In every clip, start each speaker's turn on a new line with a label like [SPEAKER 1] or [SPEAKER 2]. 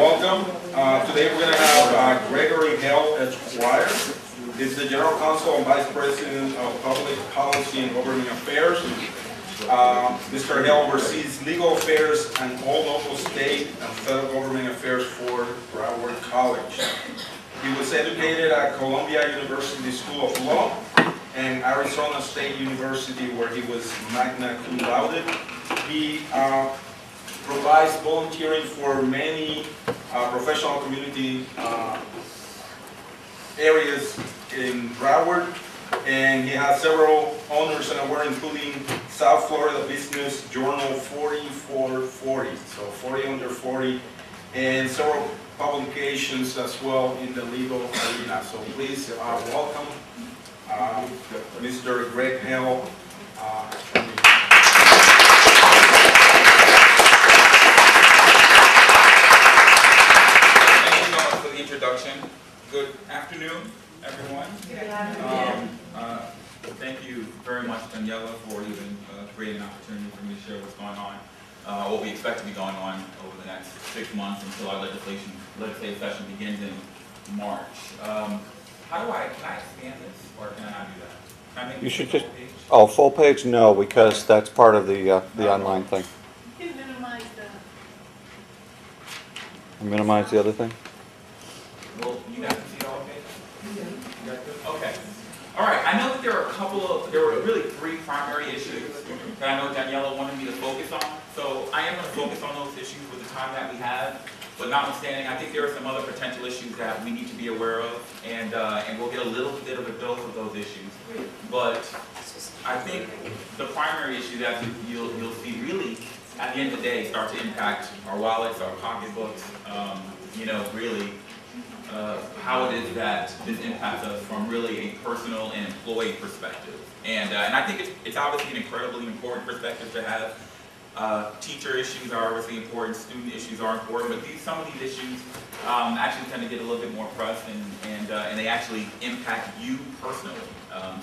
[SPEAKER 1] welcome. Today we're going to have Gregory Haile Esquire. He's the General Counsel and Vice President of Public Policy and Government Affairs. Mr. Haile oversees legal affairs and all local, state, and federal government affairs for Broward College. He was educated at Columbia University School of Law and Arizona State University, where he was magna cum laude. He provides volunteering for many professional community areas in Broward, and he has several honors and awards, including South Florida Business Journal 40 for 40, so 40 under 40, and several publications as well in the legal arena. So please welcome Mr. Greg Haile.
[SPEAKER 2] Introduction. Good afternoon, everyone.
[SPEAKER 3] Good afternoon.
[SPEAKER 2] Thank you very much, Daniela, for even creating an opportunity for me to share what's going on, what we expect to be going on over the next 6 months until our legislative session begins in March. Can I expand this, or can I not do that? Can I make
[SPEAKER 4] You
[SPEAKER 2] this
[SPEAKER 4] should
[SPEAKER 2] a
[SPEAKER 4] just,
[SPEAKER 2] full page?
[SPEAKER 4] oh, full page? No, because that's part of the online thing.
[SPEAKER 3] You can minimize the.
[SPEAKER 4] Minimize the other thing?
[SPEAKER 2] Well, you guys can see it all okay? You guys good? Okay. All right, I know that there were really 3 primary issues that I know Daniela wanted me to focus on. So I am going to focus on those issues with the time that we have. But notwithstanding, I think there are some other potential issues that we need to be aware of, and we'll get a little bit of a dose of those issues. But I think the primary issue that you'll see really, at the end of the day, start to impact our wallets, our pocketbooks, really how it is that this impacts us from really a personal and employee perspective. And I think it's obviously an incredibly important perspective to have. Teacher issues are obviously important, student issues are important, but some of these issues actually tend to get a little bit more press, and they actually impact you personally.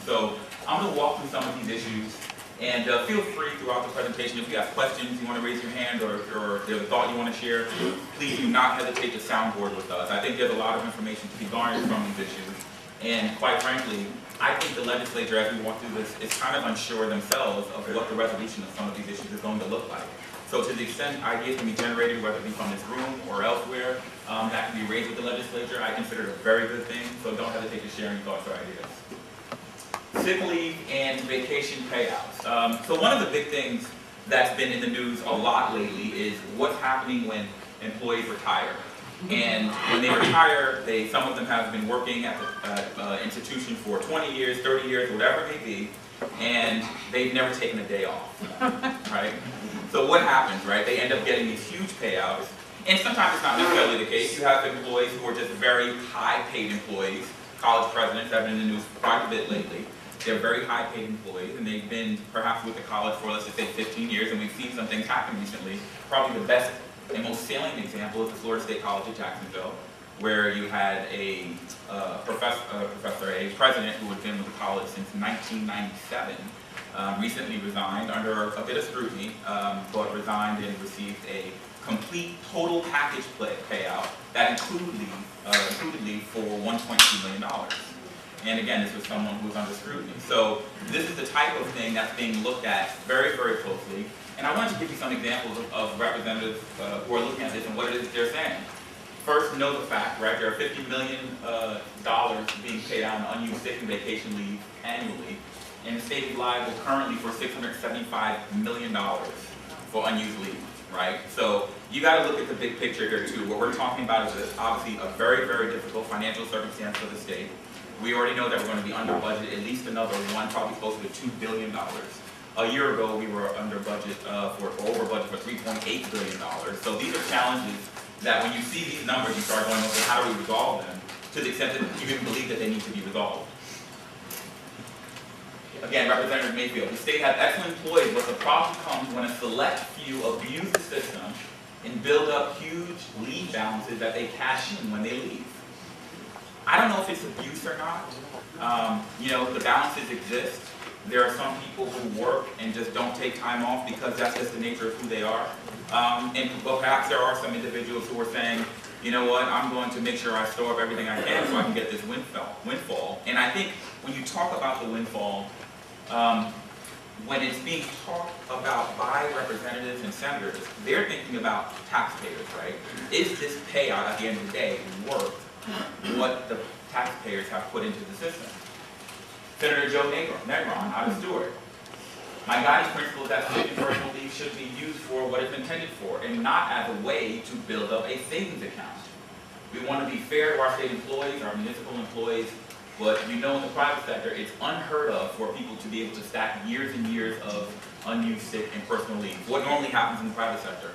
[SPEAKER 2] So I'm going to walk through some of these issues, and feel free throughout the presentation, if you have questions, you want to raise your hand, or there's a thought you want to share, please do not hesitate to soundboard with us. I think there's a lot of information to be garnered from these issues, and quite frankly, I think the legislature, as we walk through this, is kind of unsure themselves of what the resolution of some of these issues is going to look like. So to the extent ideas can be generated, whether it be from this room or elsewhere, that can be raised with the legislature, I consider it a very good thing, so don't hesitate to share any thoughts or ideas. Sick leave and vacation payouts. So one of the big things that's been in the news a lot lately is what's happening when employees retire. And when they retire, some of them have been working at the institution for 20 years, 30 years, whatever it may be, and they've never taken a day off, right? So what happens, right? They end up getting these huge payouts, and sometimes it's not necessarily the case. You have employees who are just very high-paid employees. College presidents have been in the news quite a bit lately. They're very high-paid employees, and they've been perhaps with the college for, let's just say, 15 years, and we've seen some things happen recently. Probably the best and most salient example is the Florida State College at Jacksonville, where you had a president who had been with the college since 1997, recently resigned under a bit of scrutiny, but resigned and received a complete total package payout that included leave for $1.2 million. And again, this was someone who was under scrutiny. So this is the type of thing that's being looked at very, very closely. And I wanted to give you some examples of representatives who are looking at this and what it is they're saying. First, know the fact, right? There are $50 million being paid out on unused sick and vacation leave annually. And the state is liable currently for $675 million for unused leave, right? So you got to look at the big picture here too. What we're talking about is obviously a very, very difficult financial circumstance for the state. We already know that we're going to be under budget at least another probably closer to $2 billion. A year ago, we were under budget over budget for $3.8 billion. So these are challenges that when you see these numbers, you start going, okay, how do we resolve them? To the extent that you even believe that they need to be resolved. Again, Representative Mayfield, the state has excellent employees, but the problem comes when a select few abuse the system and build up huge leave balances that they cash in when they leave. I don't know if it's abuse or not. The balances exist. There are some people who work and just don't take time off because that's just the nature of who they are. But perhaps there are some individuals who are saying, you know what, I'm going to make sure I store up everything I can so I can get this windfall. And I think when you talk about the windfall, when it's being talked about by representatives and senators, they're thinking about taxpayers, right? Is this payout at the end of the day worth what the taxpayers have put into the system? Senator Joe Negron out of Stewart. My guiding principle is that taking personal leave should be used for what it's intended for and not as a way to build up a savings account. We want to be fair to our state employees, our municipal employees, but you know in the private sector, it's unheard of for people to be able to stack years and years of unused sick and personal leave. What normally happens in the private sector?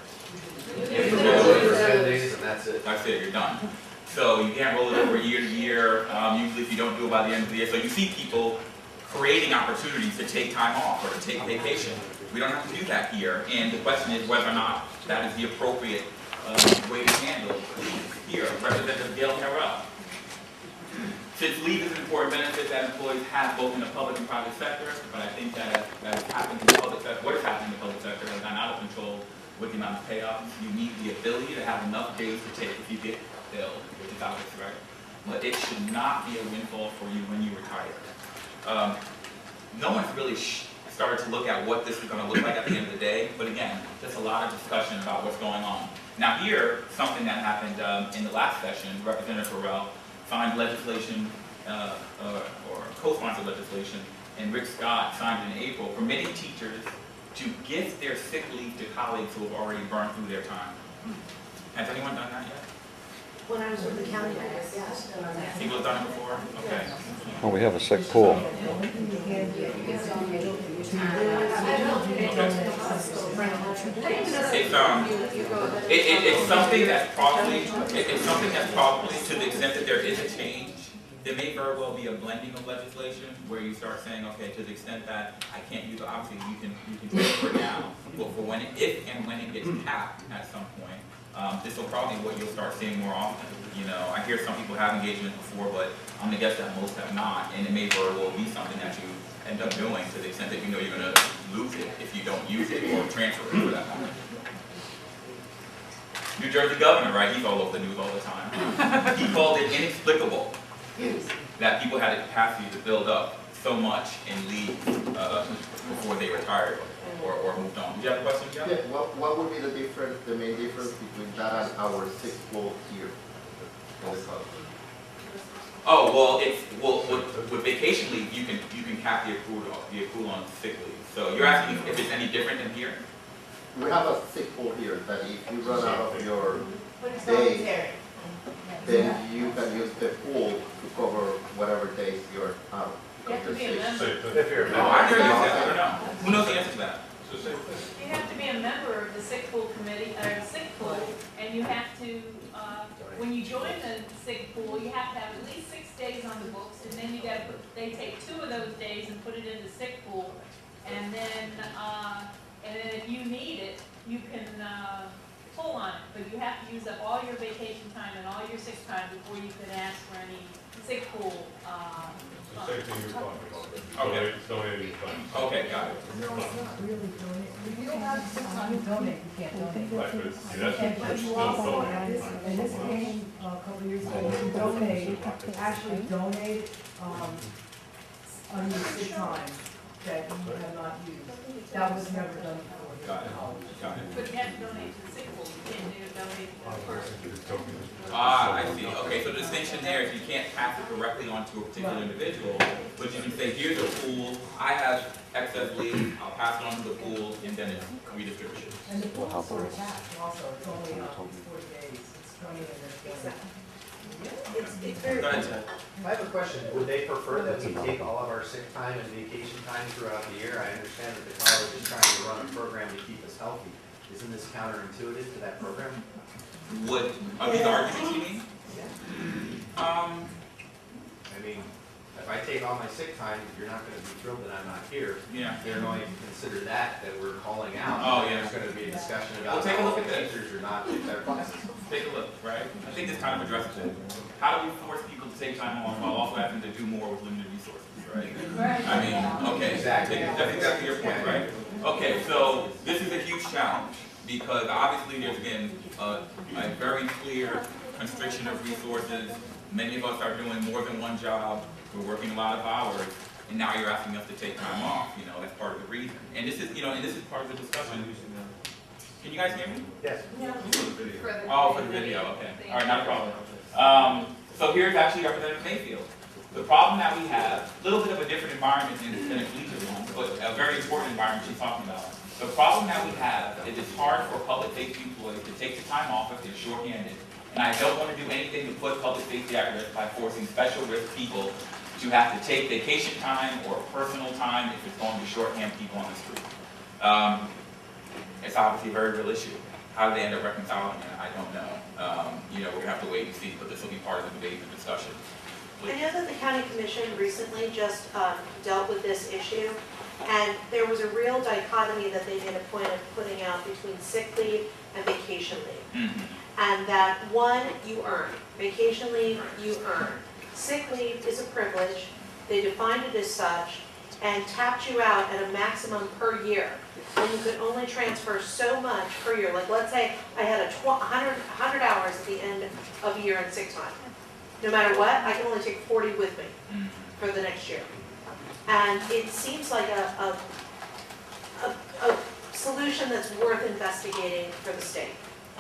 [SPEAKER 5] That's it.
[SPEAKER 2] That's it, you're done. So you can't roll it over year to year, usually if you don't do it by the end of the year. So you see people creating opportunities to take time off or to take vacation. We don't have to do that here, and the question is whether or not that is the appropriate way to handle leave here. Representative Gail Harrell. Since leave is an important benefit that employees have both in the public and private sector, but I think that has happened in the public sector, what has happened in the public sector has gone out of control with the amount of payoffs. You need the ability to have enough days to take if you get ill, which is obvious, right? But it should not be a windfall for you when you retire. No one's really started to look at what this is going to look like at the end of the day, but again, there's a lot of discussion about what's going on. Now here, something that happened in the last session, Representative Farrell signed legislation, or co-sponsored legislation, and Rick Scott signed in April, permitting teachers to gift their sick leave to colleagues who have already burned through their time. Has anyone done that yet?
[SPEAKER 6] When I was with the county, yes.
[SPEAKER 2] People have done it before? Okay.
[SPEAKER 4] Well, we have a sick pool.
[SPEAKER 2] It's something that's probably, to the extent that there is a change, there may very well be a blending of legislation where you start saying, okay, to the extent that I can't use it, obviously you can do it for now, but for when it, if and when it gets capped at some point, this will probably be what you'll start seeing more often. You know, I hear some people have engagement before, but I'm gonna guess that most have not, and it may very well be something that you end up doing to the extent that you know you're gonna lose it if you don't use it or transfer it for that matter. New Jersey governor, right? He's all over the news all the time. He called it inexplicable that people had the capacity to build up so much in leave before they retired or moved on. Did you have a question, Jeff?
[SPEAKER 5] Yeah, what would be the difference, the main difference between that and our 6 pool here in the country?
[SPEAKER 2] Oh, well, with vacation leave, you can cap the accrual on sick leave. So you're asking if it's any different than here?
[SPEAKER 5] We have a sick pool here that if you run out of your
[SPEAKER 3] But it's
[SPEAKER 5] day,
[SPEAKER 3] voluntary.
[SPEAKER 5] then you can use the pool to cover whatever days you're out.
[SPEAKER 3] You have to be a member.
[SPEAKER 7] If you're a
[SPEAKER 2] Oh, I heard you
[SPEAKER 7] member.
[SPEAKER 2] say that. I don't know. Who knows the answer to that?
[SPEAKER 3] You have to be a member of the sick pool committee, or the sick pool, and you have to, when you join the sick pool, you have to have at least 6 days on the books, and then you gotta they take 2 of those days and put it in the sick pool, and then if you need it, you can, pull on it, but you have to use up all your vacation time and all your sick time before you can ask for any sick pool,
[SPEAKER 7] The same thing you're talking about.
[SPEAKER 2] Okay.
[SPEAKER 7] Donating funds.
[SPEAKER 2] Okay, got it.
[SPEAKER 8] No, it's not really donate. If you don't have sick time, you donate, you can't donate.
[SPEAKER 7] Right, but in essence,
[SPEAKER 8] And
[SPEAKER 7] you're
[SPEAKER 8] you
[SPEAKER 7] still
[SPEAKER 8] also,
[SPEAKER 7] donating.
[SPEAKER 8] and this came a couple of years ago, you donate, actually donate, unused sick time that you have not used. That was never done before.
[SPEAKER 2] Got it. Got it.
[SPEAKER 3] but you have to donate to the sick pool, you can't donate to the person.
[SPEAKER 2] Ah, I see. Okay, so the distinction there is you can't pass it directly onto a particular individual, but you can say, here's a pool, I have excess leave, I'll pass it on to the pool, and then it's redistributed.
[SPEAKER 8] And the pool is sort of capped also, it's only, it's 40 days, it's 20 and then 20.
[SPEAKER 6] It's very.
[SPEAKER 2] Go ahead, Ted.
[SPEAKER 9] I have a question. Would they prefer that we take all of our sick time and vacation time throughout the year? I understand that the college is trying to run a program to keep us healthy. Isn't this counterintuitive to that program?
[SPEAKER 2] Are these arguments you mean?
[SPEAKER 9] I mean, if I take all my sick time, you're not going to be thrilled that I'm not here.
[SPEAKER 2] Yeah.
[SPEAKER 9] They're going to consider that we're calling out.
[SPEAKER 2] Oh, yeah.
[SPEAKER 9] There's going to be a discussion
[SPEAKER 2] Well,
[SPEAKER 9] about
[SPEAKER 2] take a look at
[SPEAKER 9] how
[SPEAKER 2] this.
[SPEAKER 9] teachers are not in their classes.
[SPEAKER 2] Take a look, right? I think this kind of addresses it. How do we force people to take time off while also having to do more with limited resources, right? I mean, okay,
[SPEAKER 9] Exactly.
[SPEAKER 2] that's exactly your point, right? Okay, so this is a huge challenge because obviously there's been a very clear constriction of resources. Many of us are doing more than one job. We're working a lot of hours, and now you're asking us to take time off. You know, that's part of the reason. And this is, and this is part of the discussion. Can you guys hear me?
[SPEAKER 9] Yes.
[SPEAKER 2] Oh, for the video, okay. All right, not a problem. So here's actually Representative Mayfield. The problem that we have, a little bit of a different environment than a collegiate one, but a very important environment she's talking about. The problem that we have is it's hard for public safety employees to take the time off if they're shorthanded. And I don't want to do anything to put public safety at risk by forcing special risk people to have to take vacation time or personal time if it's going to shorthand people on the street. It's obviously a very real issue. How do they end up reconciling it? I don't know. We're going to have to wait and see, but this will be part of the debate and discussion.
[SPEAKER 6] I know that the county commission recently just dealt with this issue, and there was a real dichotomy that they made a point of putting out between sick leave and vacation leave. And that one, you earn. Vacation leave, you earn. Sick leave is a privilege. They defined it as such and tapped you out at a maximum per year. And you could only transfer so much per year. Like, let's say I had 100 hours at the end of a year in sick time. No matter what, I can only take 40 with me for the next year. And it seems like a solution that's worth investigating for the state.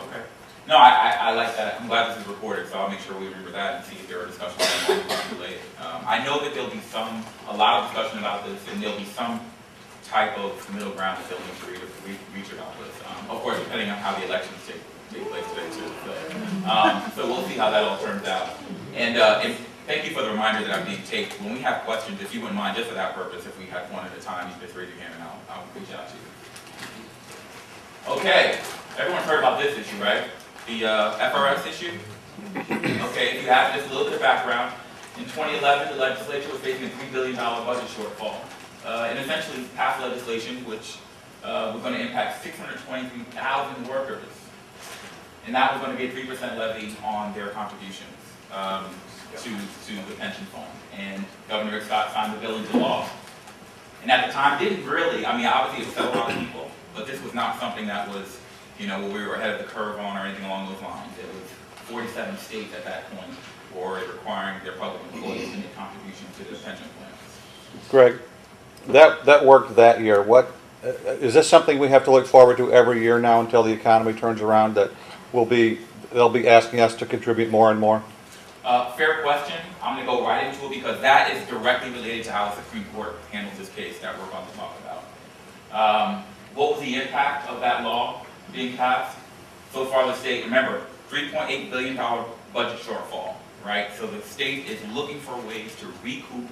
[SPEAKER 2] Okay. No, I like that. I'm glad this is recorded, so I'll make sure we remember that and see if there are discussions related. I know that there'll be a lot of discussion about this, and there'll be some type of middle ground that they'll need to reach about this. Of course, depending on how the elections take place today too. So we'll see how that all turns out. And thank you for the reminder that I'm being taped. When we have questions, if you wouldn't mind, just for that purpose, if we have one at a time, you just raise your hand and I'll reach out to you. Okay, everyone's heard about this issue, right? The FRS issue? Okay, if you have just a little bit of background, in 2011, the legislature was facing a $3 billion budget shortfall. And essentially passed legislation which was going to impact 623,000 workers. And that was going to be a 3% levy on their contributions to the pension fund. And Governor Scott signed the bill into law. And at the time, didn't really, obviously it upset a lot of people, but this was not something that was, where we were ahead of the curve on or anything along those lines. It was 47 states at that point were requiring their public employees to make contributions to their pension plans.
[SPEAKER 4] Greg, that worked that year. What is this something we have to look forward to every year now until the economy turns around, that they'll be asking us to contribute more and more?
[SPEAKER 2] Fair question. I'm going to go right into it because that is directly related to how the Supreme Court handles this case that we're about to talk about. What was the impact of that law being passed? So far the state, remember, $3.8 billion budget shortfall, right? So the state is looking for ways to recoup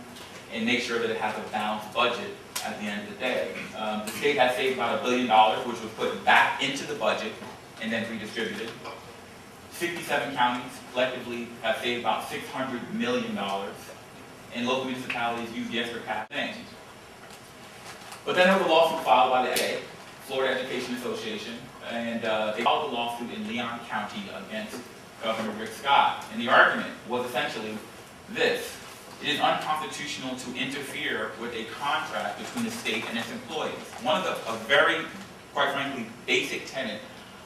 [SPEAKER 2] and make sure that it has a balanced budget at the end of the day. The state has saved about $1 billion, which was put back into the budget and then redistributed. 67 counties collectively have saved about $600 million, and local municipalities use the extra cash thing. But then there was a lawsuit filed by the FAA, Florida Education Association, and they filed a lawsuit in Leon County against Governor Rick Scott. And the argument was essentially this: it is unconstitutional to interfere with a contract between the state and its employees. One of a very, quite frankly, basic tenet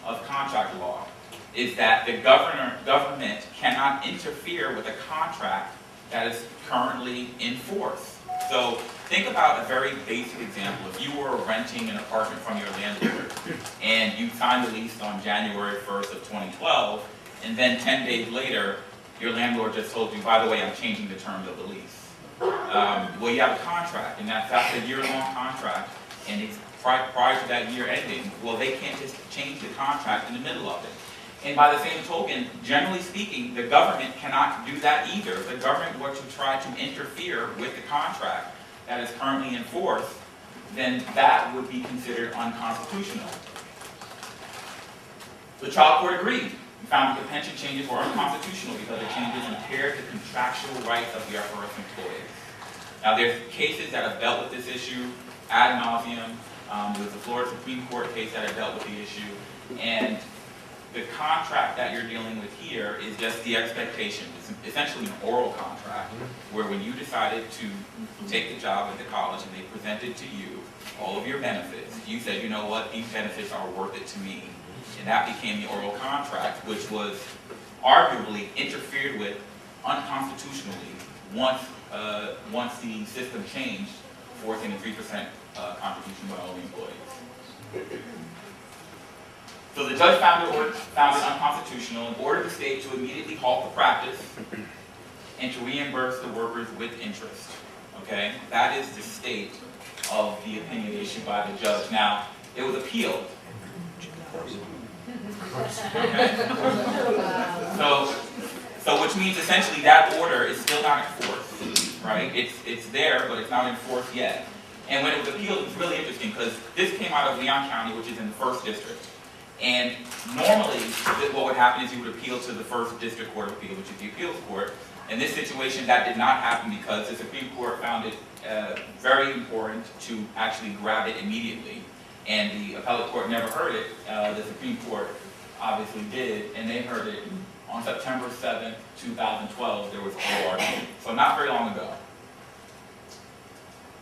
[SPEAKER 2] of contract law is that the government cannot interfere with a contract that is currently in force. So think about a very basic example. If you were renting an apartment from your landlord and you signed the lease on January 1st of 2012, and then 10 days later, your landlord just told you, by the way, I'm changing the terms of the lease. Well, you have a contract, and that's a year-long contract, and it's prior to that year ending, well, they can't just change the contract in the middle of it. And by the same token, generally speaking, the government cannot do that either. If the government were to try to interfere with the contract that is currently in force, then that would be considered unconstitutional. The trial court agreed and found that the pension changes were unconstitutional because the changes impaired the contractual rights of the FRS employees. Now, there's cases that have dealt with this issue ad nauseum. There's a Florida Supreme Court case that has dealt with the issue, and the contract that you're dealing with here is just the expectation. It's essentially an oral contract where when you decided to take the job at the college and they presented to you all of your benefits, you said, you know what, these benefits are worth it to me. And that became the oral contract, which was arguably interfered with unconstitutionally once the system changed, forcing a 3% contribution by all the employees. So the judge found it unconstitutional and ordered the state to immediately halt the practice and to reimburse the workers with interest. Okay, that is the state of the opinion issued by the judge. Now, it was appealed. Okay. So which means essentially that order is still not enforced, right? It's there, but it's not enforced yet. And when it was appealed, it's really interesting because this came out of Leon County, which is in the 1st District. And normally, what would happen is you would appeal to the 1st District Court of Appeal, which is the appeals court. In this situation, that did not happen because the Supreme Court found it very important to actually grab it immediately. And the appellate court never heard it. The Supreme Court obviously did, and they heard it on September 7th, 2012. There was oral argument, so not very long ago.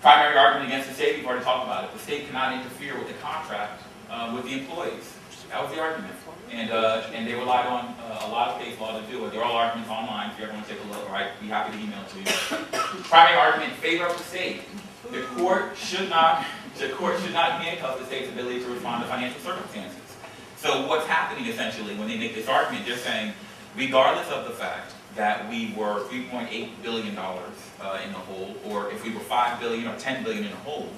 [SPEAKER 2] Primary argument against the state, we've already talked about it. The state cannot interfere with the contract with the employees. That was the argument. And they relied on a lot of case law to do it. They're all arguments online if you ever want to take a look, or I'd be happy to email it to you. Primary argument in favor of the state. The court should not handcuff the state's ability to respond to financial circumstances. So what's happening essentially when they make this argument, they're saying, regardless of the fact that we were $3.8 billion in the hole, or if we were $5 billion or $10 billion in the hole,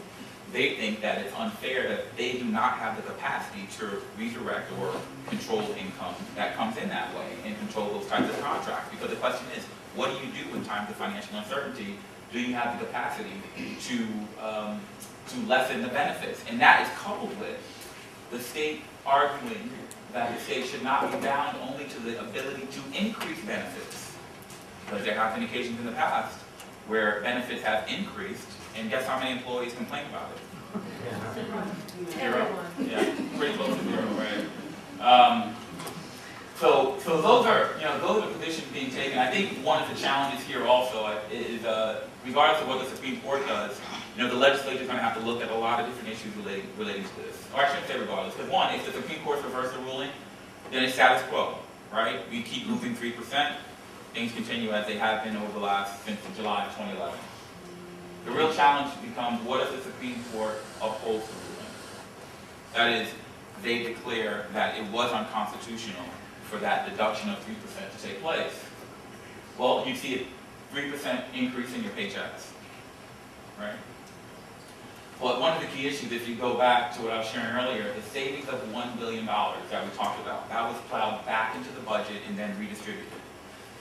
[SPEAKER 2] they think that it's unfair that they do not have the capacity to redirect or control income that comes in that way and control those types of contracts. Because the question is, what do you do in times of financial uncertainty? Do you have the capacity to lessen the benefits? And that is coupled with the state arguing that the state should not be bound only to the ability to increase benefits. Because there have been occasions in the past where benefits have increased, and guess how many employees complain about it? Zero. Yeah, pretty close to zero, right? So those are positions being taken. I think one of the challenges here also is, regardless of what the Supreme Court does, the legislature is going to have to look at a lot of different issues relating to this. Or I shouldn't say regardless, because one, if the Supreme Court reverses the ruling, then it's status quo, right? We keep losing 3%. Things continue as they have been since July of 2011. The real challenge becomes, what if the Supreme Court upholds the ruling? That is, they declare that it was unconstitutional for that deduction of 3% to take place. Well, you see a 3% increase in your paychecks, right? Well, one of the key issues, if you go back to what I was sharing earlier, the savings of $1 billion that we talked about, that was plowed back into the budget and then redistributed.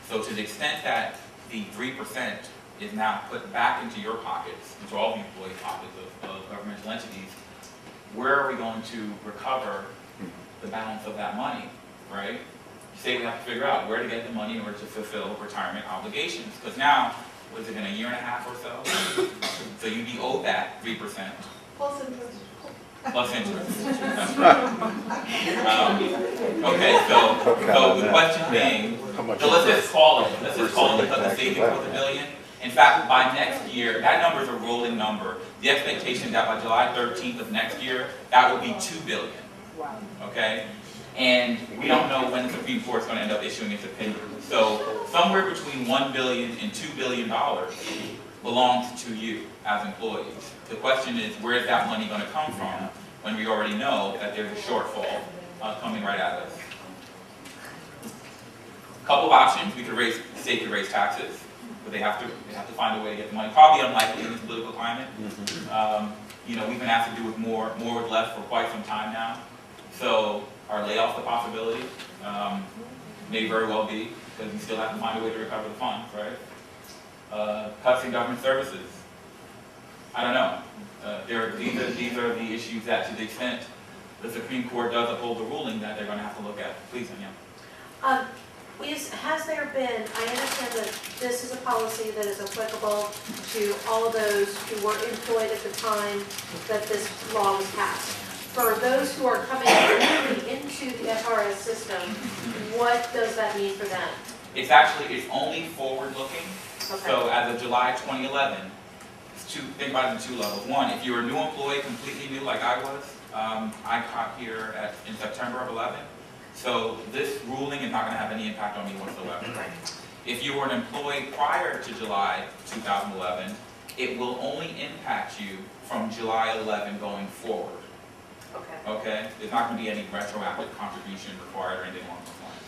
[SPEAKER 2] So to the extent that the 3% is now put back into your pockets, into all the employee pockets of governmental entities, where are we going to recover the balance of that money, right? You say we have to figure out where to get the money in order to fulfill retirement obligations. Because now, what is it, in a year and a half or so? So you'd be owed that 3%.
[SPEAKER 6] Plus interest.
[SPEAKER 2] Plus interest. Okay, so the question being, so let's just call it because the savings was $1 billion. In fact, by next year, that number is a rolling number. The expectation that by July 13th of next year, that will be $2 billion. Okay? And we don't know when the Supreme Court is going to end up issuing its opinion. So somewhere between $1 billion and $2 billion belongs to you as employees. The question is, where is that money going to come from when we already know that there's a shortfall coming right at us? A couple of options. The state could raise taxes, but they have to find a way to get the money. Probably unlikely in this political climate. We've been asked to do with more with less for quite some time now. So are layoffs a possibility? May very well be, because we still have to find a way to recover the funds, right? Cuts in government services. I don't know. These are the issues that, to the extent the Supreme Court does uphold the ruling, that they're going to have to look at. Please, Danielle.
[SPEAKER 6] Has there been, I understand that this is a policy that is applicable to all those who were employed at the time that this law was passed. For those who are coming into the FRS system, what does that mean for them?
[SPEAKER 2] It's only forward-looking.
[SPEAKER 6] Okay.
[SPEAKER 2] So as of July 2011, think about it in two levels. One, if you're a new employee, completely new like I was, I caught here in September of 11, So this ruling is not going to have any impact on me whatsoever. If you were an employee prior to July 2011, it will only impact you from July 11 going forward.
[SPEAKER 6] Okay.
[SPEAKER 2] Okay? There's not going to be any retroactive contribution required or anything along those lines.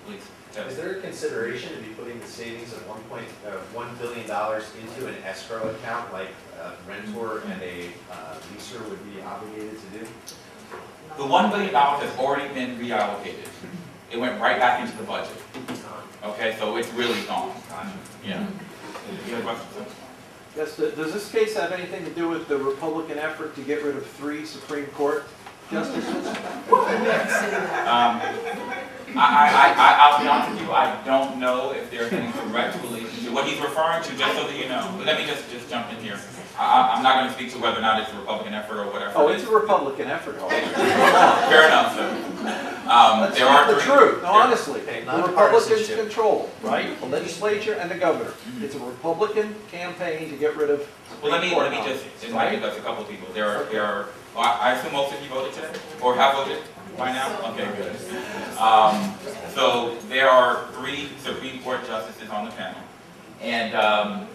[SPEAKER 2] Please, Ted.
[SPEAKER 9] Is there a consideration to be putting the savings of $1 billion into an escrow account like a rentor and a leaser would be obligated to do?
[SPEAKER 2] The $1 billion has already been reallocated. It went right back into the budget. Okay, so it's really gone. Yeah. You have questions?
[SPEAKER 10] Yes, does this case have anything to do with the Republican effort to get rid of 3 Supreme Court justices?
[SPEAKER 2] I'll be honest with you, I don't know if there's any direct relationship. What he's referring to, just so that you know, let me just jump in here. I'm not going to speak to whether or not it's a Republican effort or whatever.
[SPEAKER 10] Oh, it's a Republican effort.
[SPEAKER 2] Fair enough, sir. There are
[SPEAKER 10] the truth. No, honestly,
[SPEAKER 9] Okay,
[SPEAKER 10] the Republicans
[SPEAKER 9] nonpartisanship.
[SPEAKER 10] control, right? The legislature and the governor. It's a Republican campaign to get rid of.
[SPEAKER 2] Well, let me just enlighten us a couple of people. There are. Well, I assume most of you voted today, or have voted by now. Okay, good. So there are 3 Supreme Court justices on the panel, and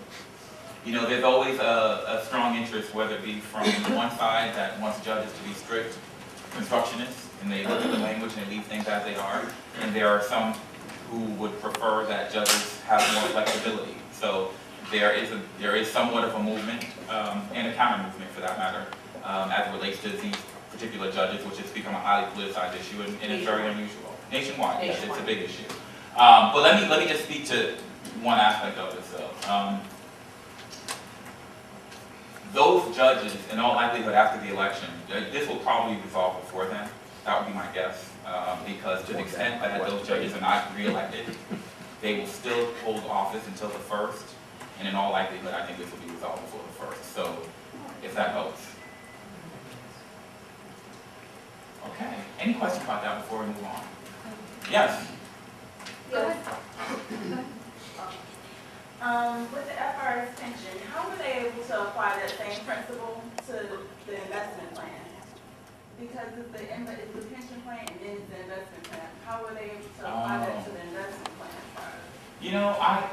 [SPEAKER 2] you know, there's always a strong interest, whether it be from one side that wants judges to be strict constructionists, and they look at the language and they leave things as they are, and there are some who would prefer that judges have more flexibility. So there is somewhat of a movement, and a counter movement for that matter, as it relates to these particular judges, which has become a highly politicized issue, and it's very unusual. Nationwide, yes, it's a big issue. But let me just speak to one aspect of this though. Those judges, in all likelihood after the election, this will probably resolve before then. That would be my guess. Because to the extent that those judges are not re-elected, they will still hold office until the 1st. And in all likelihood, I think this will be resolved before the 1st. So, if that helps. Okay. Any questions about that before we move on? Yes?
[SPEAKER 11] With the FRS pension, how were they able to apply that same principle to the investment plan? Because it's the pension plan and then it's the investment plan. How were they able to apply that to the investment plan?
[SPEAKER 2] You know, I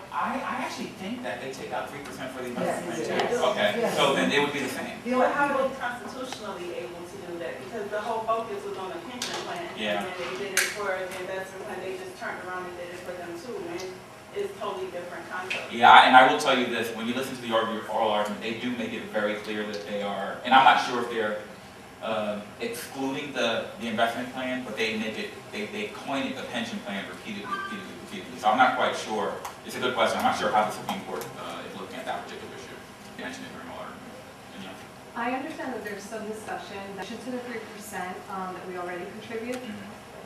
[SPEAKER 2] actually think that they take out 3% for the investment plan.
[SPEAKER 8] Yes.
[SPEAKER 2] Okay,
[SPEAKER 8] Yes.
[SPEAKER 2] so then it would be the same.
[SPEAKER 11] But how were they constitutionally able to do that? Because the whole focus was on the pension plan.
[SPEAKER 2] Yeah.
[SPEAKER 11] And then they did it for the investment plan, they just turned around and did it for them too. And it's totally different concept.
[SPEAKER 2] Yeah, and I will tell you this, when you listen to the oral argument, they do make it very clear that they are, and I'm not sure if they're excluding the investment plan, but they make it, they coin it the pension plan repeatedly. So I'm not quite sure. It's a good question. I'm not sure how the Supreme Court is looking at that particular issue. You mentioned it during oral argument. And yeah.
[SPEAKER 12] I understand that there's some discussion that to the 3% that we already contribute.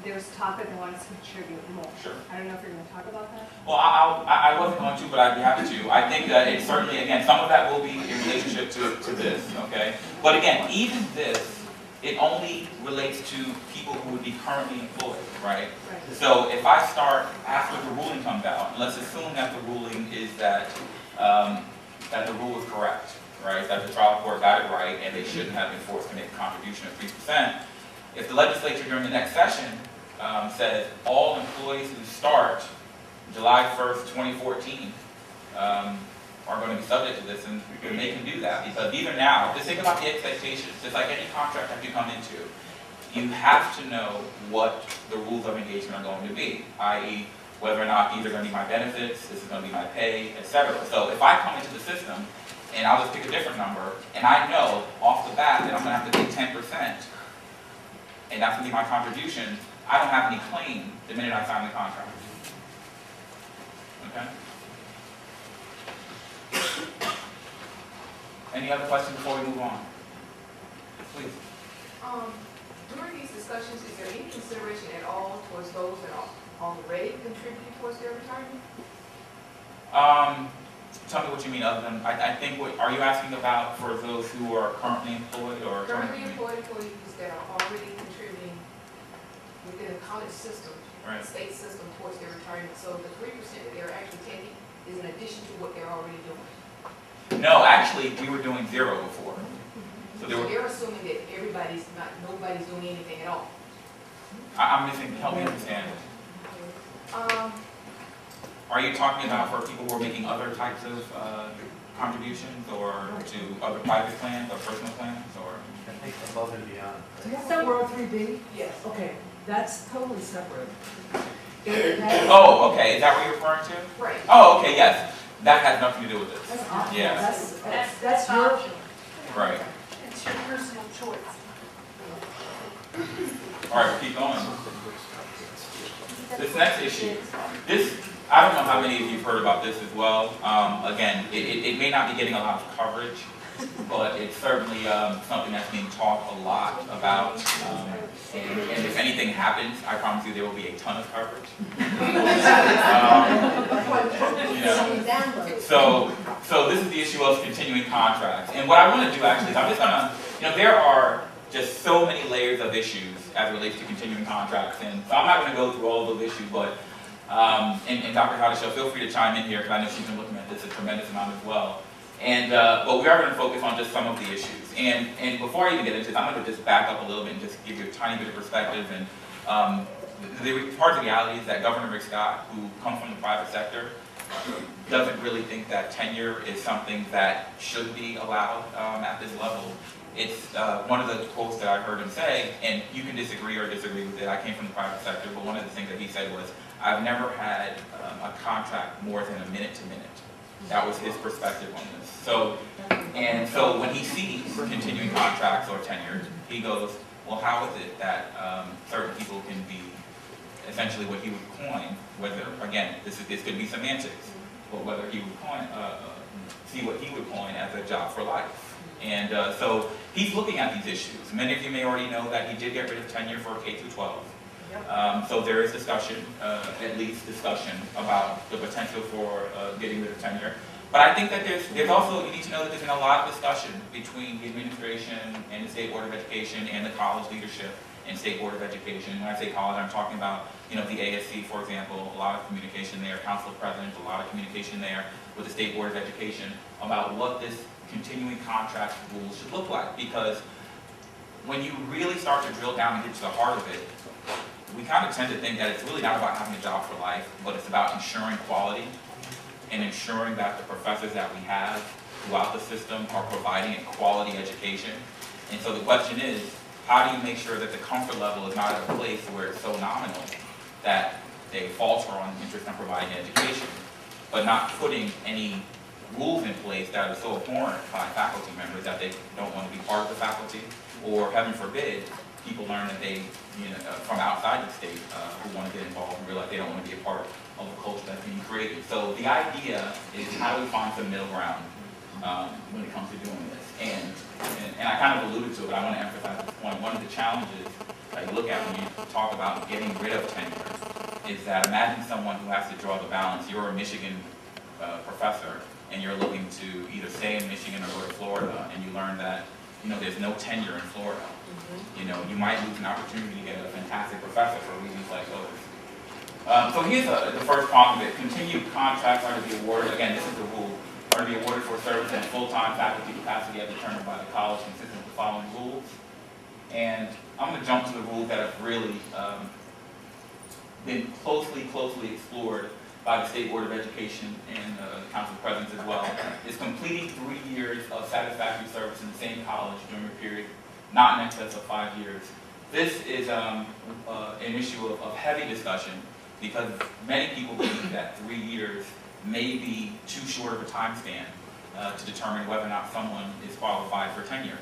[SPEAKER 12] There's talk that they want us to contribute more.
[SPEAKER 2] Sure.
[SPEAKER 12] I don't know if you're going to talk about that.
[SPEAKER 2] Well, I wasn't going to, but I'd be happy to. I think that it certainly, again, some of that will be in relationship to this, okay? But again, even this, it only relates to people who would be currently employed, right? So if I start after the ruling comes out, and let's assume that the ruling is that that the rule is correct, right? That the trial court got it right and they shouldn't have been forced to make a contribution of 3%. If the legislature during the next session says all employees who start July 1st, 2014 are going to be subject to this, and they can do that because even now, just think about the expectations, just like any contract that you come into, you have to know what the rules of engagement are going to be, i.e. whether or not these are going to be my benefits, this is going to be my pay, etc. So if I come into the system and I'll just pick a different number, and I know off the bat that I'm going to have to pay 10%, and that's going to be my contribution, I don't have any claim the minute I sign the contract. Okay? Any other questions before we move on? Please.
[SPEAKER 8] During these discussions, is there any consideration at all towards those that are already contributing towards their retirement?
[SPEAKER 2] Tell me what you mean other than, I think, are you asking about for those who are currently employed or?
[SPEAKER 8] Currently employed employees that are already contributing within the college system,
[SPEAKER 2] Right.
[SPEAKER 8] state system towards their retirement. So the 3% that they're actually taking is in addition to what they're already doing.
[SPEAKER 2] No, actually, we were doing 0 before. So
[SPEAKER 8] So they're assuming that nobody's doing anything at all.
[SPEAKER 2] I'm missing, help me understand. Are you talking about for people who are making other types of contributions, or to other private plans or personal plans, or?
[SPEAKER 9] I think above and beyond.
[SPEAKER 13] Do you have a World 3B?
[SPEAKER 8] Yes.
[SPEAKER 13] Okay, that's totally separate.
[SPEAKER 2] Oh, okay, is that what you're referring to?
[SPEAKER 8] Right.
[SPEAKER 2] Oh, okay, yes, that has nothing to do with this.
[SPEAKER 13] That's optional.
[SPEAKER 2] Yeah.
[SPEAKER 13] That's your,
[SPEAKER 2] Right.
[SPEAKER 3] It's your personal choice.
[SPEAKER 2] All right, we'll keep going. This next issue, I don't know how many of you have heard about this as well. Again, it may not be getting a lot of coverage, but it's certainly something that's being talked a lot about. And if anything happens, I promise you there will be a ton of coverage. So this is the issue of continuing contracts. And what I want to do actually is I'm just going to, there are just so many layers of issues as it relates to continuing contracts. And so I'm not going to go through all of those issues, but and Dr. Haile, feel free to chime in here because I know she's been looking at this a tremendous amount as well. And but we are going to focus on just some of the issues. And before I even get into this, I'm going to just back up a little bit and just give you a tiny bit of perspective. And the part of the reality is that Governor Rick Scott, who comes from the private sector, doesn't really think that tenure is something that should be allowed at this level. It's one of the quotes that I heard him say, and you can disagree or disagree with it. I came from the private sector, but one of the things that he said was, I've never had a contract more than a minute to minute. That was his perspective on this. So when he sees continuing contracts or tenure, he goes, well, how is it that certain people can be essentially what he would coin, whether, again, this could be semantics, but whether he would coin, see what he would coin as a job for life. And so he's looking at these issues. Many of you may already know that he did get rid of tenure for K through 12. So there is discussion, at least discussion, about the potential for getting rid of tenure. But I think that there's also, you need to know that there's been a lot of discussion between the administration and the State Board of Education and the college leadership and State Board of Education. When I say college, I'm talking about, the ASC, for example, a lot of communication there, Council of Presidents, a lot of communication there with the State Board of Education about what this continuing contract rules should look like. Because when you really start to drill down and get to the heart of it, we kind of tend to think that it's really not about having a job for life, but it's about ensuring quality and ensuring that the professors that we have throughout the system are providing a quality education. And so the question is, how do you make sure that the comfort level is not at a place where it's so nominal that they falter on interest in providing education, but not putting any rules in place that are so abhorrent by faculty members that they don't want to be part of the faculty, or heaven forbid, people learn that they, from outside the state who want to get involved and realize they don't want to be a part of the culture that's being created. So the idea is how do we find some middle ground when it comes to doing this? And I kind of alluded to it, but I want to emphasize this point. One of the challenges that you look at when you talk about getting rid of tenure is that imagine someone who has to draw the balance. You're a Michigan professor, and you're looking to either stay in Michigan or go to Florida, and you learn that there's no tenure in Florida. You might lose an opportunity to get a fantastic professor for reasons like those. So here's the first part of it. Continued contracts are to be awarded, again, this is the rule, are to be awarded for service in full-time faculty capacity as determined by the college consistent with the following rules. And I'm going to jump to the rules that have really been closely explored by the State Board of Education and the Council of Presidents as well, is completing 3 years of satisfactory service in the same college during a period not in excess of 5 years. This is an issue of heavy discussion because many people believe that 3 years may be too short of a time span to determine whether or not someone is qualified for tenure.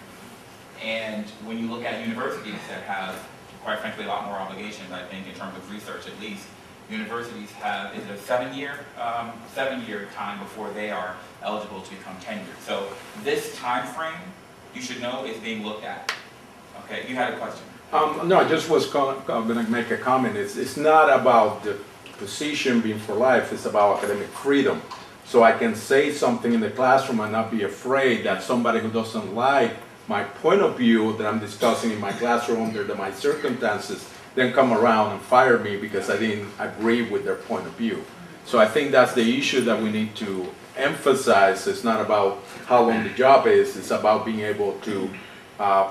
[SPEAKER 2] And when you look at universities that have, quite frankly, a lot more obligations, I think, in terms of research at least, universities have, is it a 7-year time before they are eligible to become tenured. So this time frame, you should know, is being looked at. Okay, you had a question.
[SPEAKER 14] No, I just was going to make a comment. It's not about the position being for life, it's about academic freedom. So I can say something in the classroom and not be afraid that somebody who doesn't like my point of view that I'm discussing in my classroom under my circumstances then come around and fire me because I didn't agree with their point of view. So I think that's the issue that we need to emphasize. It's not about how long the job is, it's about being able to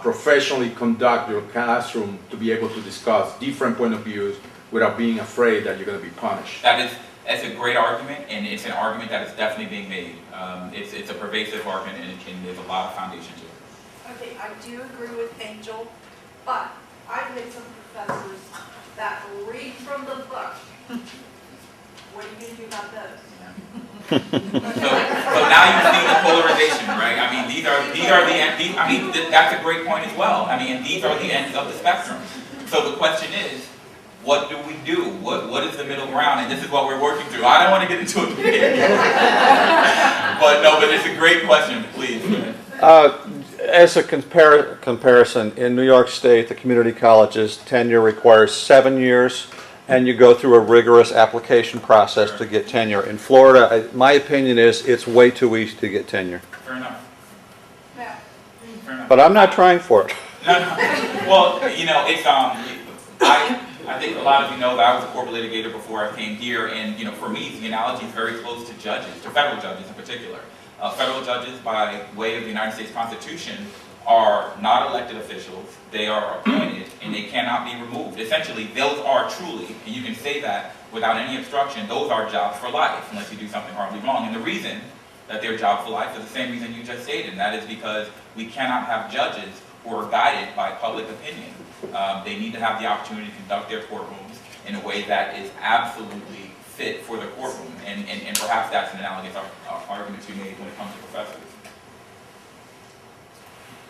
[SPEAKER 14] professionally conduct your classroom to be able to discuss different point of views without being afraid that you're going to be punished.
[SPEAKER 2] That's a great argument, and it's an argument that is definitely being made. It's a pervasive argument, and there's a lot of foundation to it.
[SPEAKER 15] Okay, I do agree with Angel, but I've met some professors that read from the book. What are you going to do about those?
[SPEAKER 2] So now you see the polarization, right? I mean, these are the ends. I mean, that's a great point as well. I mean, these are the ends of the spectrum. So the question is, what do we do? What is the middle ground? And this is what we're working through. I don't want to get into it here. but it's a great question. Please.
[SPEAKER 4] As a comparison, in New York State, the community colleges tenure requires 7 years, and you go through a rigorous application process to get tenure. In Florida, my opinion is it's way too easy to get tenure.
[SPEAKER 2] Fair enough.
[SPEAKER 15] Yeah.
[SPEAKER 2] Fair enough.
[SPEAKER 4] But I'm not trying for it.
[SPEAKER 2] No. Well, you know, it's I think a lot of you know that I was a corporate litigator before I came here, and you know, for me, the analogy is very close to judges, to federal judges in particular. Federal judges, by way of the United States Constitution, are not elected officials. They are appointed, and they cannot be removed. Essentially, those are truly, and you can say that without any obstruction, those are jobs for life, unless you do something horribly wrong. And the reason that they're jobs for life is the same reason you just stated, and that is because we cannot have judges who are guided by public opinion. They need to have the opportunity to conduct their courtrooms in a way that is absolutely fit for the courtroom, and perhaps that's an analogous argument to be made when it comes to professors.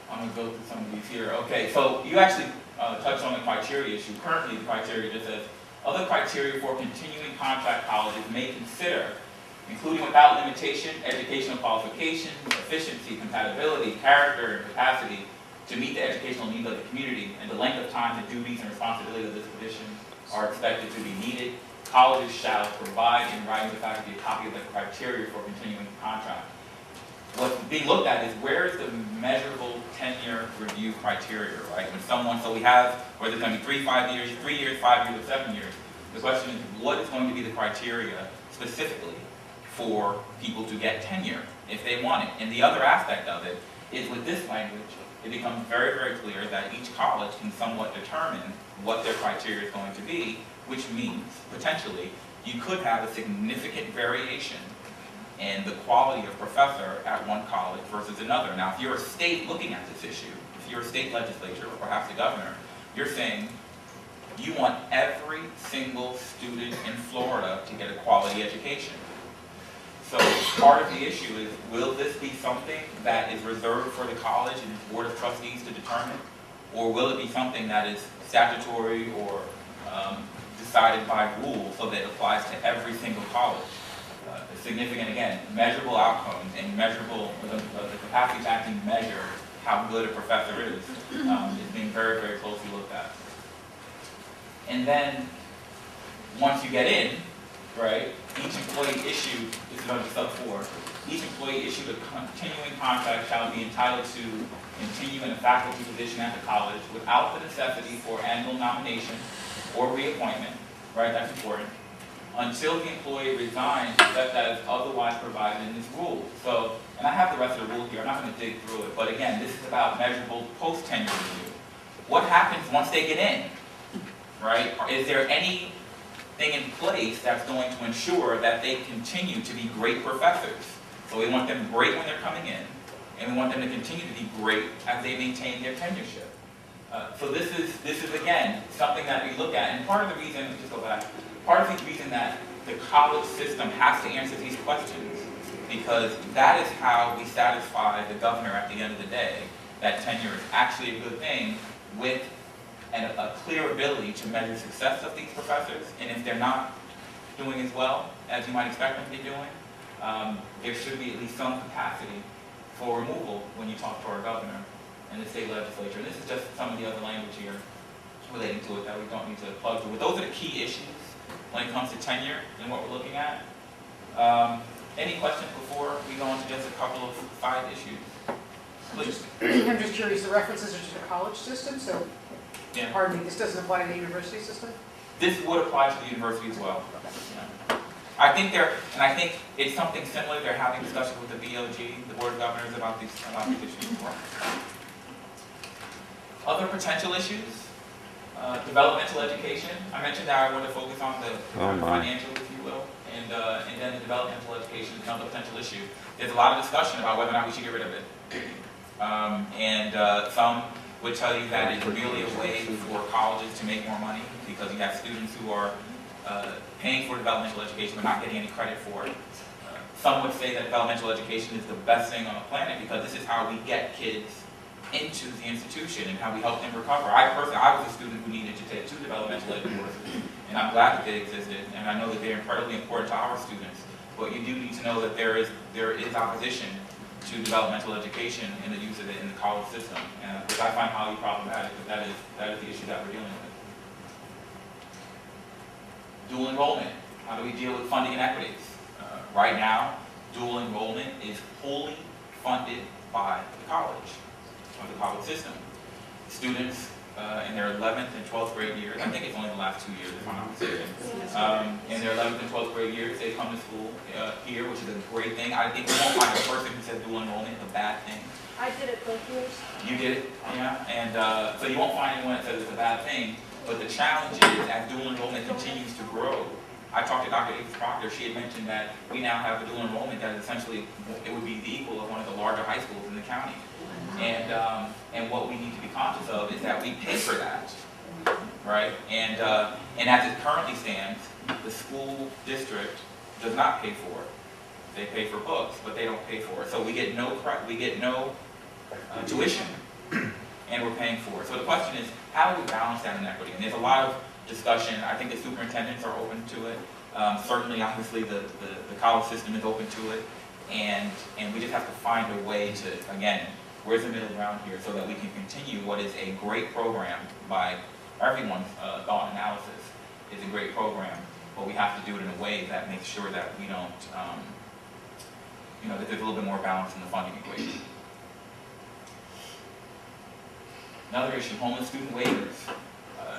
[SPEAKER 2] I'm going to go through some of these here. Okay, so you actually touched on the criteria issue. Currently, the criteria just says, other criteria for continuing contract colleges may consider, including without limitation, educational qualifications, efficiency, compatibility, character, and capacity to meet the educational needs of the community, and the length of time the duties and responsibilities of this position are expected to be needed. Colleges shall provide in writing to faculty a copy of the criteria for continuing contract. What's being looked at is where is the measurable tenure review criteria, right? When someone, so we have, whether it's going to be 3 years, 5 years, or 7 years, the question is what is going to be the criteria specifically for people to get tenure if they want it? And the other aspect of it is with this language, it becomes very, very clear that each college can somewhat determine what their criteria is going to be, which means, potentially, you could have a significant variation in the quality of professor at one college versus another. Now, if you're a state looking at this issue, if you're a state legislature, or perhaps the governor, you're saying you want every single student in Florida to get a quality education. So part of the issue is, will this be something that is reserved for the college and its board of trustees to determine? Or will it be something that is statutory or decided by rule so that it applies to every single college? Significant, again, measurable outcomes and measurable, the capacity to actually measure how good a professor is being very, very closely looked at. And then, once you get in, right, each employee issued, this is under sub 4, each employee issued a continuing contract shall be entitled to continue in a faculty position at the college without the necessity for annual nomination or reappointment, right, that's important, until the employee resigns except as otherwise provided in this rule. So, and I have the rest of the rule here, I'm not going to dig through it, but again, this is about measurable post-tenure review. What happens once they get in, right? Is there anything in place that's going to ensure that they continue to be great professors? So we want them great when they're coming in, and we want them to continue to be great as they maintain their tenureship. So this is again something that we look at, and part of the reason, let's just go back, part of the reason that the college system has to answer these questions, because that is how we satisfy the governor at the end of the day that tenure is actually a good thing, with a clear ability to measure success of these professors, and if they're not doing as well as you might expect them to be doing, there should be at least some capacity for removal when you talk to our governor and the state legislature. And this is just some of the other language here relating to it that we don't need to plug through. But those are the key issues when it comes to tenure and what we're looking at. Any questions before we go into just a couple of side issues? Please.
[SPEAKER 8] I'm just curious, the references are to the college system, so,
[SPEAKER 2] Yeah.
[SPEAKER 8] pardon me, this doesn't apply to the university system?
[SPEAKER 2] This would apply to the university as well. Yeah. I think it's something similar. They're having discussions with the BOG, the Board of Governors, about these issues as well. Other potential issues, developmental education. I mentioned that I want to focus on the financial, if you will, and then the developmental education is another potential issue. There's a lot of discussion about whether or not we should get rid of it. Some would tell you that it's merely a way for colleges to make more money because you have students who are paying for developmental education but not getting any credit for it. Some would say that developmental education is the best thing on the planet because this is how we get kids into the institution and how we help them recover. I was a student who needed to take 2 developmental ed courses, and I'm glad that they existed, and I know that they're incredibly important to our students. But you do need to know that there is opposition to developmental education and the use of it in the college system, which I find highly problematic, because that is the issue that we're dealing with. Dual enrollment. How do we deal with funding inequities? Right now, dual enrollment is wholly funded by the college, or the college system. Students in their 11th and 12th grade years, I think it's only the last 2 years if I'm not mistaken, in their 11th and 12th grade years, they come to school here, which is a great thing. I think we won't find a person who says dual enrollment is a bad thing.
[SPEAKER 15] I did it both years.
[SPEAKER 2] You did it, yeah, and so you won't find anyone that says it's a bad thing, but the challenge is as dual enrollment continues to grow. I talked to Dr. Avis Proctor. She had mentioned that we now have a dual enrollment that is essentially, it would be the equal of one of the larger high schools in the county. And what we need to be conscious of is that we pay for that, right? And as it currently stands, the school district does not pay for it. They pay for books, but they don't pay for it. So we get no tuition, and we're paying for it. So the question is, how do we balance that inequity? And there's a lot of discussion. I think the superintendents are open to it. Certainly, obviously, the college system is open to it. And we just have to find a way to, again, where's the middle ground here so that we can continue what is a great program by everyone's thought analysis. It's a great program, but we have to do it in a way that makes sure that we don't, that there's a little bit more balance in the funding equation. Another issue, homeless student waivers.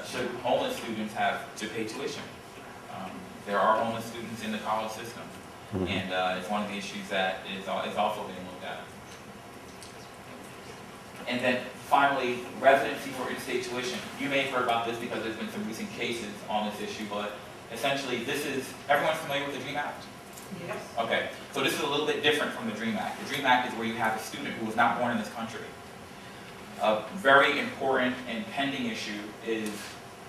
[SPEAKER 2] Should homeless students have to pay tuition? There are homeless students in the college system, and it's one of the issues that is also being looked at. And then finally, residency for in-state tuition. You may have heard about this because there's been some recent cases on this issue, but essentially everyone's familiar with the DREAM Act?
[SPEAKER 13] Yes.
[SPEAKER 2] Okay, so this is a little bit different from the DREAM Act. The DREAM Act is where you have a student who was not born in this country. A very important and pending issue is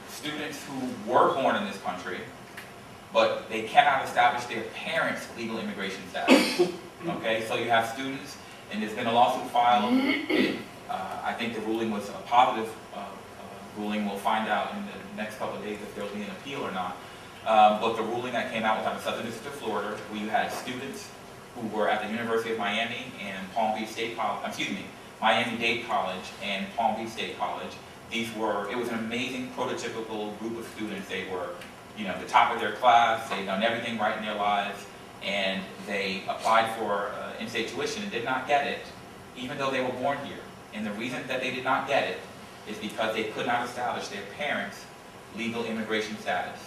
[SPEAKER 2] students who were born in this country, but they cannot establish their parents' legal immigration status. Okay, so you have students, and there's been a lawsuit filed. I think the ruling was a positive ruling. We'll find out in the next couple of days if there'll be an appeal or not. But the ruling that came out was out of Southern District of Florida, where you had students who were at the University of Miami and Palm Beach State College, Miami-Dade College and Palm Beach State College. It was an amazing prototypical group of students. They were, the top of their class. They'd done everything right in their lives, and they applied for in-state tuition and did not get it, even though they were born here. And the reason that they did not get it is because they could not establish their parents' legal immigration status.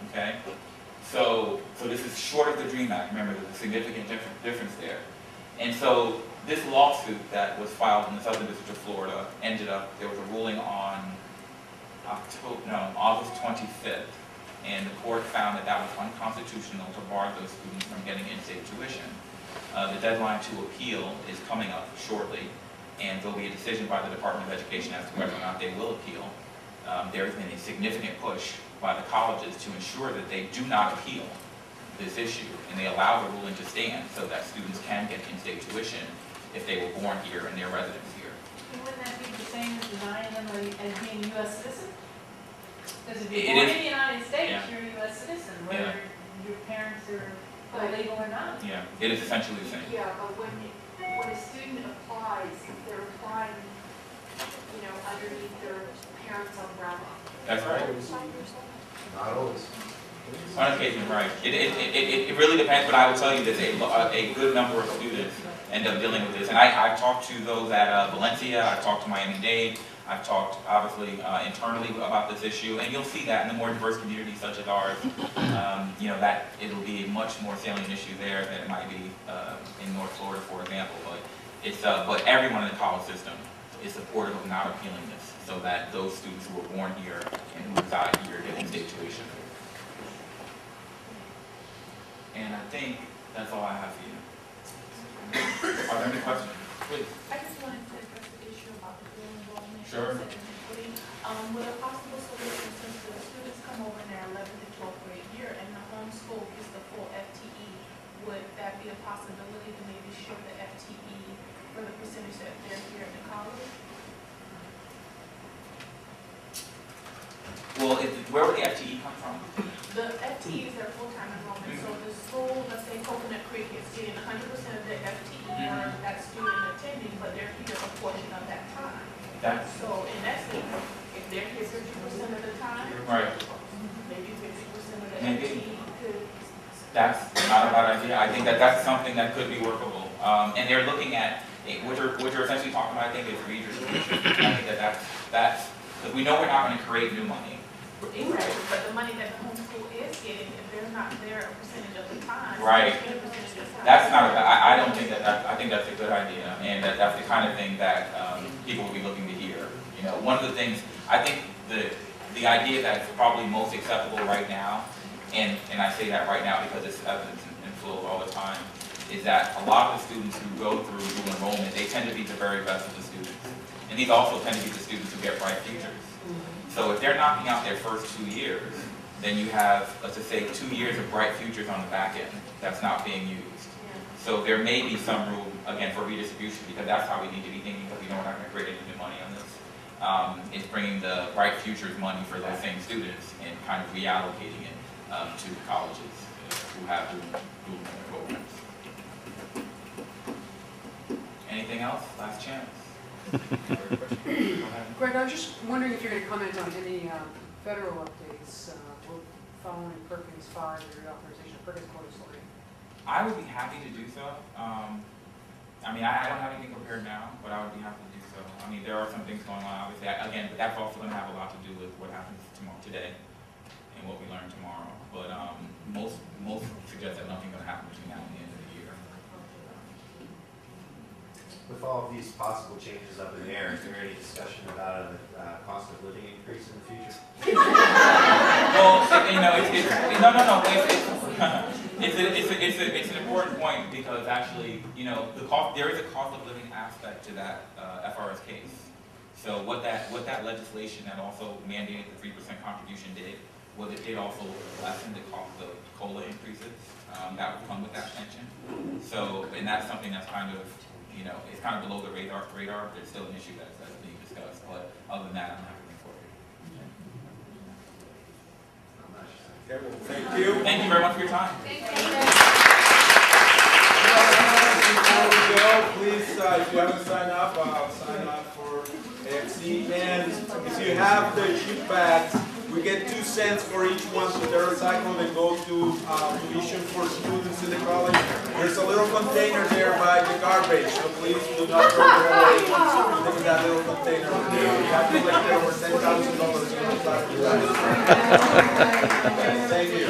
[SPEAKER 2] Okay? So this is short of the DREAM Act. Remember, there's a significant difference there. And so this lawsuit that was filed in the Southern District of Florida there was a ruling on August 25th, and the court found that that was unconstitutional to bar those students from getting in-state tuition. The deadline to appeal is coming up shortly, and there'll be a decision by the Department of Education as to whether or not they will appeal. There has been a significant push by the colleges to ensure that they do not appeal this issue, and they allow the ruling to stand so that students can get in-state tuition if they were born here and they're residents here.
[SPEAKER 3] And wouldn't that be the same as denying them as being a U.S. citizen? Because if you're
[SPEAKER 2] It
[SPEAKER 3] born
[SPEAKER 2] is.
[SPEAKER 3] in the United States,
[SPEAKER 2] Yeah.
[SPEAKER 3] you're a U.S. citizen,
[SPEAKER 2] Yeah.
[SPEAKER 3] whether your parents are illegal or not.
[SPEAKER 2] Yeah, it is essentially the same.
[SPEAKER 15] Yeah, but when a student applies, they're applying, underneath their parents' umbrella.
[SPEAKER 2] That's right.
[SPEAKER 5] Not always.
[SPEAKER 2] On occasion, right. It really depends, but I will tell you that a good number of students end up dealing with this. And I've talked to those at Valencia, I've talked to Miami-Dade, I've talked, obviously, internally about this issue, and you'll see that in the more diverse communities such as ours, that it'll be a much more salient issue there than it might be in North Florida, for example. But everyone in the college system, is supportive of not appealing this, so that those students who were born here and who reside here get in state tuition. And I think that's all I have for you. Are there any questions? Please.
[SPEAKER 15] I just wanted to address the issue about the dual enrollment.
[SPEAKER 2] Sure.
[SPEAKER 15] With a possible solution, since the students come over in their 11th and 12th grade year and the homeschool gets the full FTE, would that be a possibility to maybe share the FTE for the percentage that they're here at the college?
[SPEAKER 2] Well, where would the FTE come from?
[SPEAKER 15] The FTE is their full-time enrollment, so the school, let's say Coconut Creek is getting 100% of their FTE for that student attending, but they're here a portion of that time. So in essence, if they're here 50% of the time,
[SPEAKER 2] Right.
[SPEAKER 15] maybe 50% of the
[SPEAKER 2] Maybe.
[SPEAKER 15] FTE could.
[SPEAKER 2] That's not a bad idea. I think that that's something that could be workable. And they're looking at, what you're essentially talking about, I think, is redistribution. I think that's, because we know we're not going to create new money.
[SPEAKER 15] Exactly, but the money that the homeschool is getting, if they're not there a percentage of the time.
[SPEAKER 2] Right.
[SPEAKER 15] they're getting a percentage of the time.
[SPEAKER 2] That's not a bad, I don't think I think that's a good idea. And that's the kind of thing that people will be looking to hear. You know, one of the things, I think the idea that's probably most acceptable right now, and I say that right now because it's evidence in flow all the time, is that a lot of the students who go through dual enrollment, they tend to be the very best of the students. And these also tend to be the students who get bright futures. So if they're knocking out their first 2 years, then you have, let's just say, 2 years of bright futures on the back end that's not being used. So there may be some room, again, for redistribution, because that's how we need to be thinking, because we know we're not going to create any new money on this. It's bringing the bright futures money for those same students and kind of reallocating it to the colleges who have dual programs. Anything else? Last chance.
[SPEAKER 16] Greg, I was just wondering if you're going to comment on any federal updates following Perkins 5 or reauthorization of Perkins Quarter 3.
[SPEAKER 2] I would be happy to do so. I mean, I don't have anything prepared now, but I would be happy to do so. I mean, there are some things going on, obviously. Again, but that's also going to have a lot to do with what happens today and what we learn tomorrow. But most suggest that nothing's going to happen between now and the end of the year.
[SPEAKER 9] With all of these possible changes up in the air, is there any discussion about a cost of living increase in the future?
[SPEAKER 2] Well, you know, it's an important point because actually, you know, there is a cost of living aspect to that FRS case. So what that legislation that also mandated the 3% contribution did was it did also lessen the cost of COLA increases that would come with that pension. So, and that's something that's kind of, you know, it's kind of below the radar. There's still an issue that's being discussed, but other than that, I'm not going to report it.
[SPEAKER 1] Okay, well, thank you.
[SPEAKER 2] Thank you very much for your time.
[SPEAKER 3] Thank you.
[SPEAKER 1] Before we go, please, if you haven't signed up, sign up for AFC. And if you have the sheet bags, we get 2 cents for each one, so they're recycled and go to tuition for students in the college. There's a little container there by the garbage, so please do not throw it away. Look at that little container. We have collected over $10,000 in the class. Thank you.